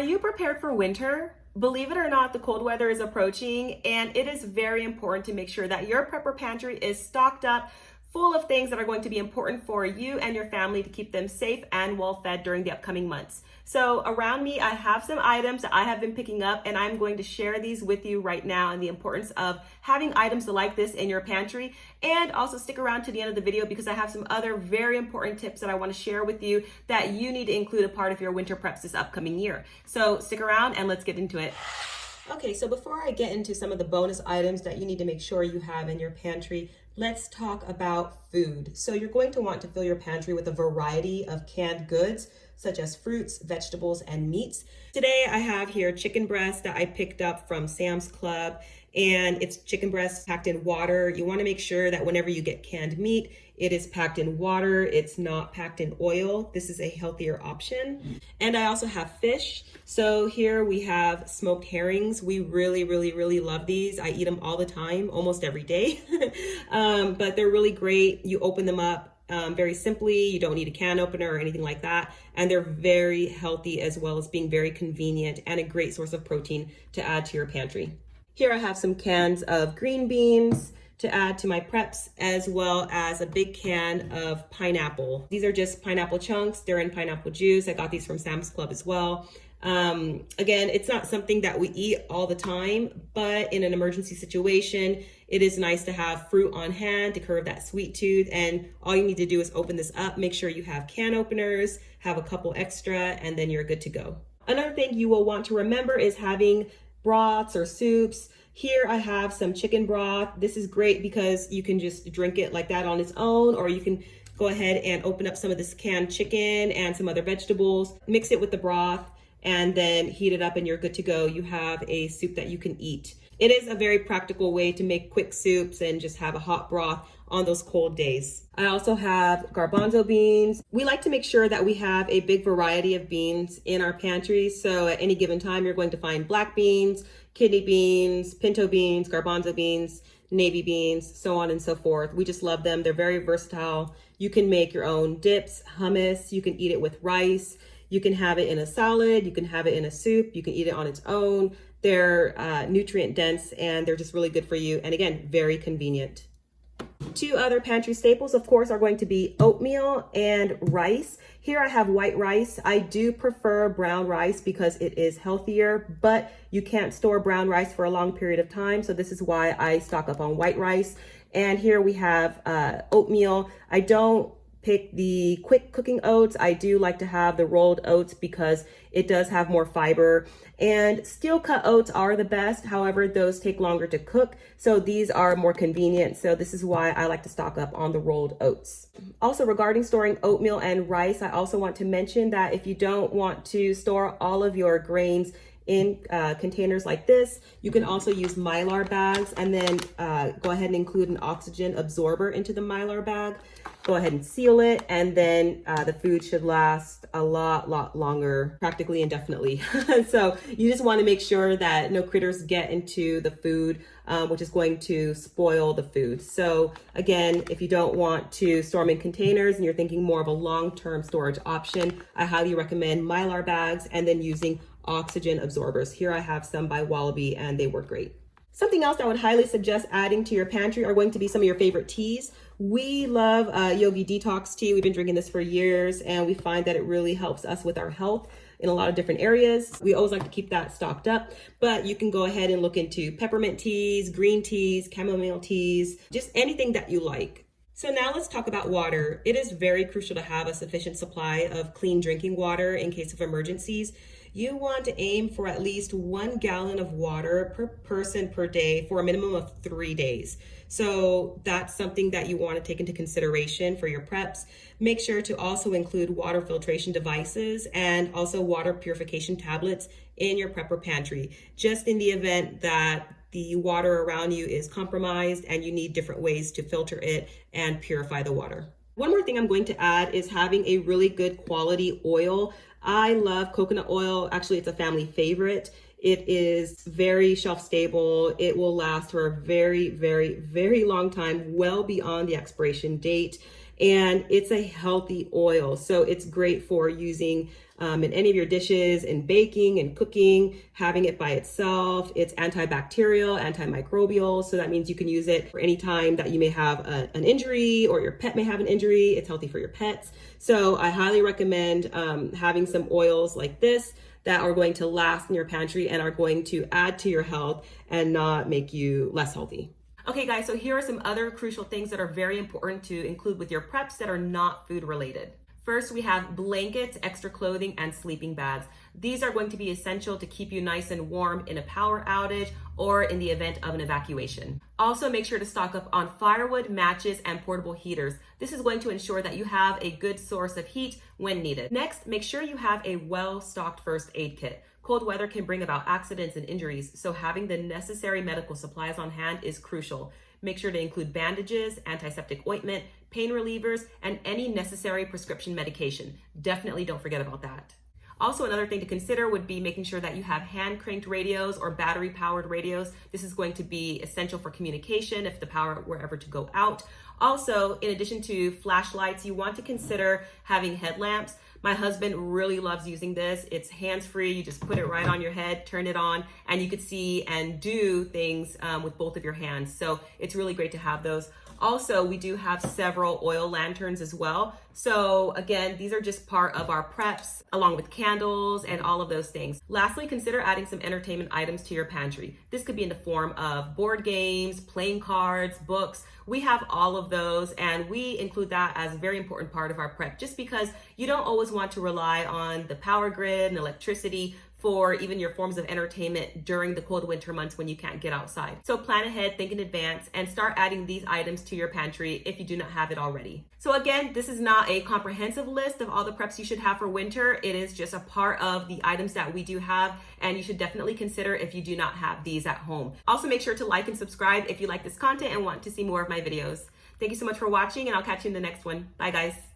you prepared for winter? Believe it or not, the cold weather is approaching, and it is very important to make sure that your prepper pantry is stocked up full of things that are going to be important for you and your family to keep them safe and well fed during the upcoming months. So around me, I have some items that I have been picking up, and I'm going to share these with you right now, and the importance of having items like this in your pantry. And also stick around to the end of the video because I have some other very important tips that I want to share with you that you need to include a part of your winter preps this upcoming year. So stick around and let's get into it. Okay, so before I get into some of the bonus items that you need to make sure you have in your pantry, let's talk about food. So you're going to want to fill your pantry with a variety of canned goods, such as fruits, vegetables, and meats. Today I have here chicken breast that I picked up from Sam's Club, and it's chicken breast packed in water. You want to make sure that whenever you get canned meat, it is packed in water. It's not packed in oil. This is a healthier option. And I also have fish. So here we have smoked herrings. We really love these. I eat them all the time, almost every day. But they're really great. You open them up very simply. You don't need a can opener or anything like that. And they're very healthy, as well as being very convenient and a great source of protein to add to your pantry. Here I have some cans of green beans to add to my preps, as well as a big can of pineapple. These are just pineapple chunks. They're in pineapple juice. I got these from Sam's Club as well. Again, it's not something that we eat all the time, but in an emergency situation, it is nice to have fruit on hand to curb that sweet tooth. And all you need to do is open this up, make sure you have can openers, have a couple extra, and then you're good to go. Another thing you will want to remember is having broths or soups. Here I have some chicken broth. This is great because you can just drink it like that on its own, or you can go ahead and open up some of this canned chicken and some other vegetables, mix it with the broth, and then heat it up and you're good to go. You have a soup that you can eat. It is a very practical way to make quick soups and just have a hot broth on those cold days. I also have garbanzo beans. We like to make sure that we have a big variety of beans in our pantry. So at any given time, you're going to find black beans, kidney beans, pinto beans, garbanzo beans, navy beans, so on and so forth. We just love them. They're very versatile. You can make your own dips, hummus. You can eat it with rice. You can have it in a salad. You can have it in a soup. You can eat it on its own. They're nutrient dense and they're just really good for you. And again, very convenient. Two other pantry staples, of course, are going to be oatmeal and rice. Here I have white rice. I do prefer brown rice because it is healthier, but you can't store brown rice for a long period of time. So this is why I stock up on white rice. And here we have oatmeal. I don't pick the quick cooking oats. I do like to have the rolled oats because it does have more fiber, and steel cut oats are the best. However, those take longer to cook. So these are more convenient. So this is why I like to stock up on the rolled oats. Also, regarding storing oatmeal and rice, I also want to mention that if you don't want to store all of your grains in containers like this, you can also use Mylar bags, and then go ahead and include an oxygen absorber into the Mylar bag. Go ahead and seal it, and then the food should last a lot longer, practically indefinitely. So you just want to make sure that no critters get into the food, which is going to spoil the food. So again, if you don't want to store them in containers and you're thinking more of a long-term storage option, I highly recommend Mylar bags and then using oxygen absorbers. Here I have some by Wallaby and they work great. Something else that I would highly suggest adding to your pantry are going to be some of your favorite teas. We love Yogi Detox tea. We've been drinking this for years and we find that it really helps us with our health in a lot of different areas. We always like to keep that stocked up, but you can go ahead and look into peppermint teas, green teas, chamomile teas, just anything that you like. So now let's talk about water. It is very crucial to have a sufficient supply of clean drinking water in case of emergencies. You want to aim for at least 1 gallon of water per person per day for a minimum of 3 days. So that's something that you want to take into consideration for your preps. Make sure to also include water filtration devices and also water purification tablets in your prepper pantry, just in the event that the water around you is compromised and you need different ways to filter it and purify the water. One more thing I'm going to add is having a really good quality oil. I love coconut oil. Actually, it's a family favorite. It is very shelf stable. It will last for a very long time, well beyond the expiration date. and it's a healthy oil. So it's great for using in any of your dishes, in baking and cooking, having it by itself. It's antibacterial, antimicrobial. So that means you can use it for any time that you may have an injury or your pet may have an injury. It's healthy for your pets. So I highly recommend having some oils like this that are going to last in your pantry and are going to add to your health and not make you less healthy. Okay guys, so here are some other crucial things that are very important to include with your preps that are not food related. First, we have blankets, extra clothing, and sleeping bags. These are going to be essential to keep you nice and warm in a power outage or in the event of an evacuation. Also, make sure to stock up on firewood, matches, and portable heaters. This is going to ensure that you have a good source of heat when needed. Next, make sure you have a well-stocked first aid kit. Cold weather can bring about accidents and injuries, so having the necessary medical supplies on hand is crucial. Make sure to include bandages, antiseptic ointment, pain relievers, and any necessary prescription medication. Definitely don't forget about that. Also, another thing to consider would be making sure that you have hand-cranked radios or battery-powered radios. This is going to be essential for communication if the power were ever to go out. Also, in addition to flashlights, you want to consider having headlamps. My husband really loves using this. It's hands-free. You just put it right on your head, turn it on, and you could see and do things with both of your hands. So it's really great to have those. Also, we do have several oil lanterns as well. So again, these are just part of our preps, along with candles and all of those things. Lastly, consider adding some entertainment items to your pantry. This could be in the form of board games, playing cards, books. We have all of those, and we include that as a very important part of our prep, just because you don't always want to rely on the power grid and electricity for even your forms of entertainment during the cold winter months when you can't get outside. So plan ahead, think in advance, and start adding these items to your pantry if you do not have it already. So again, this is not a comprehensive list of all the preps you should have for winter. It is just a part of the items that we do have, and you should definitely consider if you do not have these at home. Also, make sure to like and subscribe if you like this content and want to see more of my videos. Thank you so much for watching, and I'll catch you in the next one. Bye guys.